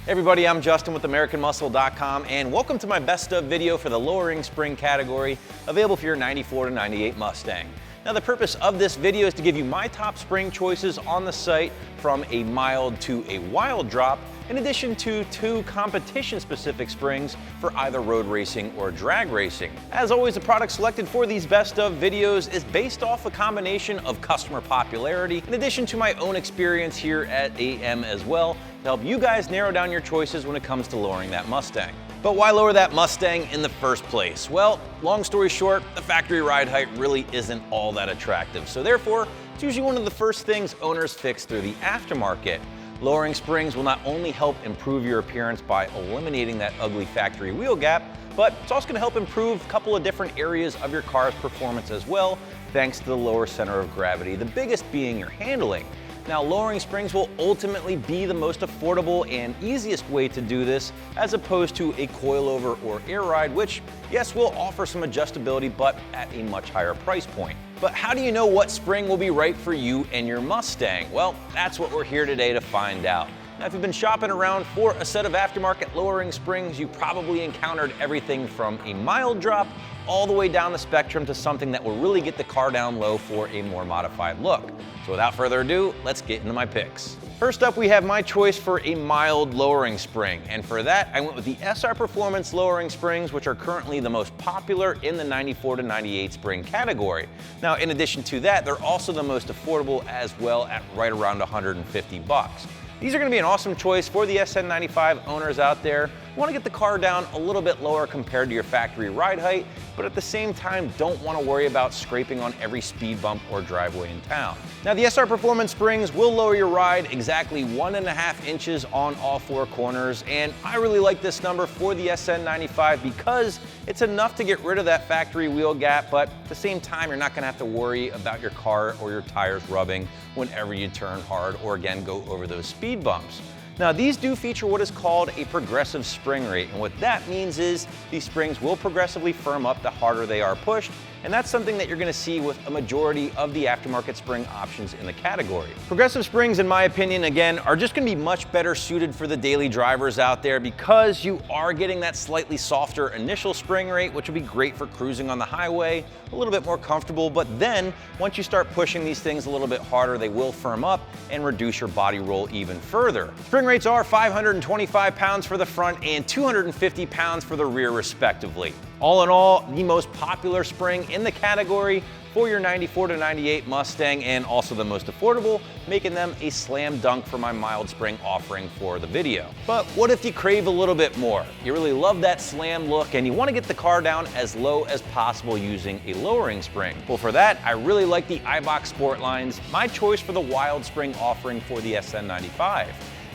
Hey everybody, I'm Justin with AmericanMuscle.com and welcome to my best of video for the lowering spring category, available for your 94 to 98 Mustang. Now the purpose of this video is to give you my top spring choices on the site from a mild to a wild drop, in addition to 2 competition-specific springs for either road racing or drag racing. As always, the product selected for these best of videos is based off a combination of customer popularity, in addition to my own experience here at AM as well, to help you guys narrow down your choices when it comes to lowering that Mustang. But why lower that Mustang in the first place? Well, long story short, the factory ride height really isn't all that attractive. So therefore, it's usually one of the first things owners fix through the aftermarket. Lowering springs will not only help improve your appearance by eliminating that ugly factory wheel gap, but it's also going to help improve a couple of different areas of your car's performance as well, thanks to the lower center of gravity, the biggest being your handling. Now, lowering springs will ultimately be the most affordable and easiest way to do this, as opposed to a coilover or air ride, which, yes, will offer some adjustability, but at a much higher price point. But how do you know what spring will be right for you and your Mustang? Well, that's what we're here today to find out. Now, if you've been shopping around for a set of aftermarket lowering springs, you probably encountered everything from a mild drop all the way down the spectrum to something that will really get the car down low for a more modified look. So without further ado, let's get into my picks. First up, we have my choice for a mild lowering spring, and for that, I went with the SR Performance lowering springs, which are currently the most popular in the 94 to 98 spring category. Now, in addition to that, they're also the most affordable as well at right around 150 bucks. These are going to be an awesome choice for the SN95 owners out there who want to get the car down a little bit lower compared to your factory ride height, but at the same time don't want to worry about scraping on every speed bump or driveway in town. Now, the SR Performance springs will lower your ride exactly 1.5 inches on all 4 corners, and I really like this number for the SN95 because it's enough to get rid of that factory wheel gap, but at the same time, you're not going to have to worry about your car or your tires rubbing whenever you turn hard or again go over those speed bumps. Now, these do feature what is called a progressive spring rate, and what that means is these springs will progressively firm up the harder they are pushed, and that's something that you're going to see with a majority of the aftermarket spring options in the category. Progressive springs, in my opinion, again, are just going to be much better suited for the daily drivers out there because you are getting that slightly softer initial spring rate, which will be great for cruising on the highway, a little bit more comfortable, but then once you start pushing these things a little bit harder, they will firm up and reduce your body roll even further. Spring rates are 525 pounds for the front and 250 pounds for the rear, respectively. All in all, the most popular spring in the category for your 94 to 98 Mustang, and also the most affordable, making them a slam dunk for my mild spring offering for the video. But what if you crave a little bit more? You really love that slam look and you want to get the car down as low as possible using a lowering spring. Well, for that, I really like the Eibach Sportlines, my choice for the wild spring offering for the SN95.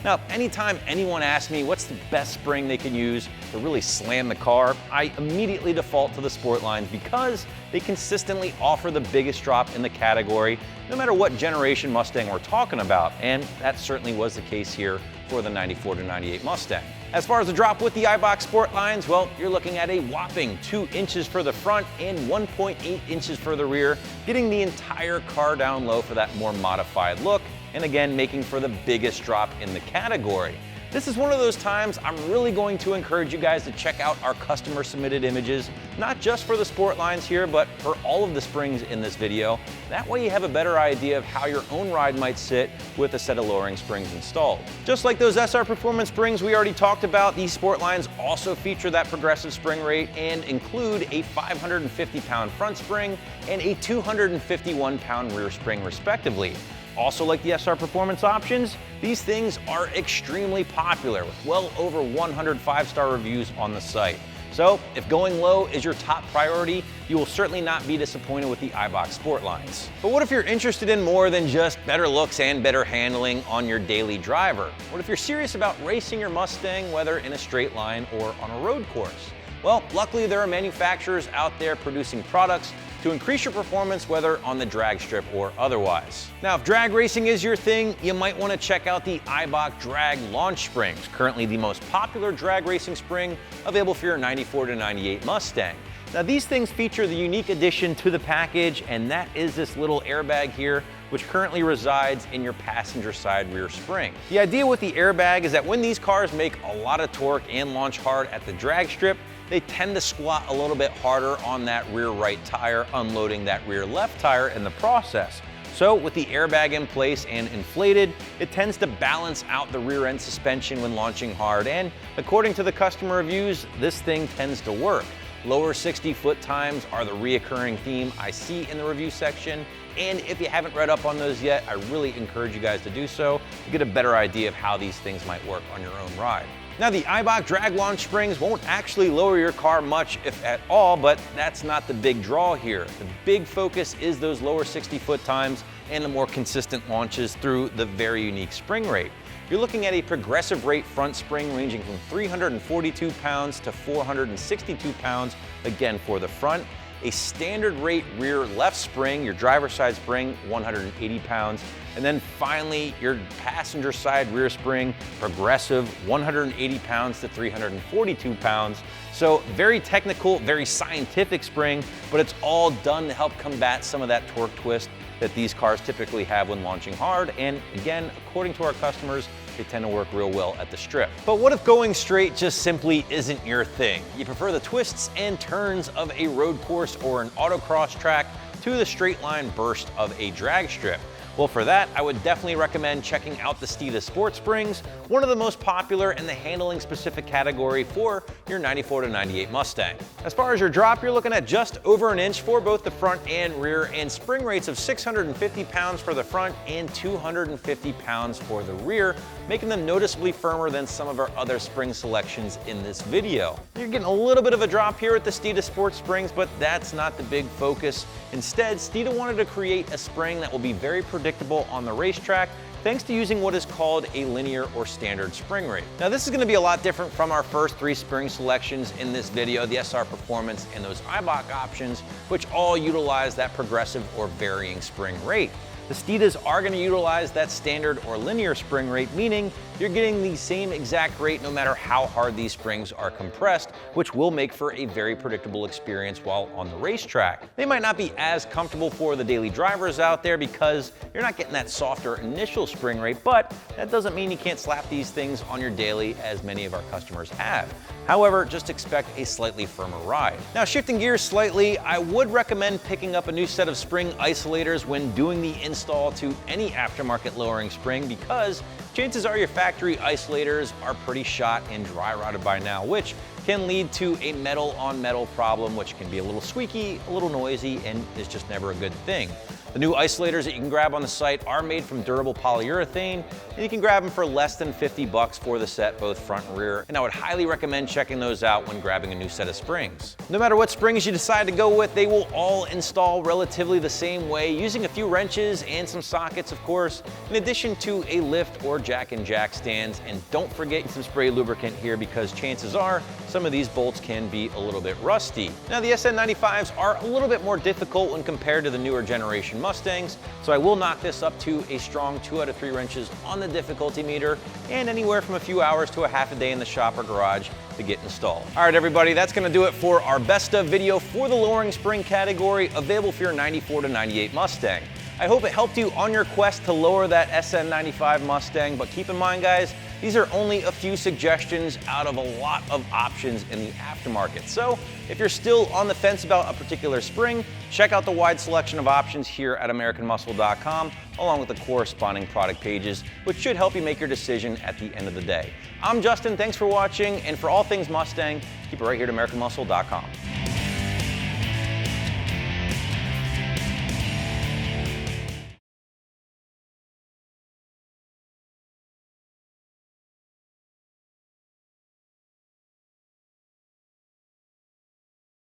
Now, anytime anyone asks me what's the best spring they can use to really slam the car, I immediately default to the Sportlines because they consistently offer the biggest drop in the category, no matter what generation Mustang we're talking about, and that certainly was the case here for the 94 to 98 Mustang. As far as the drop with the Eibach Sportlines, well, you're looking at a whopping 2 inches for the front and 1.8 inches for the rear, getting the entire car down low for that more modified look, and again, making for the biggest drop in the category. This is one of those times I'm really going to encourage you guys to check out our customer submitted images, not just for the Sportlines here, but for all of the springs in this video. That way you have a better idea of how your own ride might sit with a set of lowering springs installed. Just like those SR Performance springs we already talked about, these Sportlines also feature that progressive spring rate and include a 550-pound front spring and a 251-pound rear spring, respectively. Also, like the SR Performance options, these things are extremely popular with well over 100 5-star reviews on the site. So if going low is your top priority, you will certainly not be disappointed with the Eibach Sportlines. But what if you're interested in more than just better looks and better handling on your daily driver? What if you're serious about racing your Mustang, whether in a straight line or on a road course? Well, luckily there are manufacturers out there producing products to increase your performance, whether on the drag strip or otherwise. Now, if drag racing is your thing, you might want to check out the Eibach Drag Launch Springs, currently the most popular drag racing spring available for your 94 to 98 Mustang. Now, these things feature the unique addition to the package, and that is this little airbag here, which currently resides in your passenger side rear spring. The idea with the airbag is that when these cars make a lot of torque and launch hard at the drag strip, they tend to squat a little bit harder on that rear right tire, unloading that rear left tire in the process. So with the airbag in place and inflated, it tends to balance out the rear end suspension when launching hard, and according to the customer reviews, this thing tends to work. Lower 60-foot times are the reoccurring theme I see in the review section, and if you haven't read up on those yet, I really encourage you guys to do so to get a better idea of how these things might work on your own ride. Now, the Eibach drag launch springs won't actually lower your car much, if at all, but that's not the big draw here. The big focus is those lower 60-foot times and the more consistent launches through the very unique spring rate. You're looking at a progressive rate front spring ranging from 342 pounds to 462 pounds, again for the front. A standard rate rear left spring, your driver's side spring, 180 pounds. And then finally, your passenger side rear spring, progressive, 180 pounds to 342 pounds. So very technical, very scientific spring, but it's all done to help combat some of that torque twist that these cars typically have when launching hard. And again, according to our customers, they tend to work real well at the strip. But what if going straight just simply isn't your thing? You prefer the twists and turns of a road course or an autocross track to the straight line burst of a drag strip. Well, for that, I would definitely recommend checking out the Steeda Sport Springs, one of the most popular in the handling specific category for your 94 to 98 Mustang. As far as your drop, you're looking at just over an inch for both the front and rear, and spring rates of 650 pounds for the front and 250 pounds for the rear, making them noticeably firmer than some of our other spring selections in this video. You're getting a little bit of a drop here at the Steeda Sport Springs, but that's not the big focus. Instead, Steeda wanted to create a spring that will be very predictable on the racetrack, thanks to using what is called a linear or standard spring rate. Now, this is going to be a lot different from our first three spring selections in this video, the SR Performance and those Eibach options, which all utilize that progressive or varying spring rate. The Steedas are going to utilize that standard or linear spring rate, meaning you're getting the same exact rate no matter how hard these springs are compressed, which will make for a very predictable experience while on the racetrack. They might not be as comfortable for the daily drivers out there because you're not getting that softer initial spring rate, but that doesn't mean you can't slap these things on your daily as many of our customers have. However, just expect a slightly firmer ride. Now, shifting gears slightly, I would recommend picking up a new set of spring isolators when doing the install to any aftermarket lowering spring, because chances are your factory isolators are pretty shot and dry rotted by now, which can lead to a metal on metal problem, which can be a little squeaky, a little noisy, and is just never a good thing. The new isolators that you can grab on the site are made from durable polyurethane, and you can grab them for less than 50 bucks for the set, both front and rear, and I would highly recommend checking those out when grabbing a new set of springs. No matter what springs you decide to go with, they will all install relatively the same way, using a few wrenches and some sockets, of course, in addition to a lift or jack and jack stands. And don't forget some spray lubricant here, because chances are some of these bolts can be a little bit rusty. Now, the SN95s are a little bit more difficult when compared to the newer generation Mustangs, so I will knock this up to a strong 2 out of 3 wrenches on the difficulty meter, and anywhere from a few hours to a half a day in the shop or garage to get installed. All right, everybody, that's going to do it for our best of video for the lowering spring category, available for your 94 to 98 Mustang. I hope it helped you on your quest to lower that SN95 Mustang, but keep in mind, guys, these are only a few suggestions out of a lot of options in the aftermarket. So if you're still on the fence about a particular spring, check out the wide selection of options here at AmericanMuscle.com, along with the corresponding product pages, which should help you make your decision at the end of the day. I'm Justin, thanks for watching, and for all things Mustang, keep it right here at AmericanMuscle.com.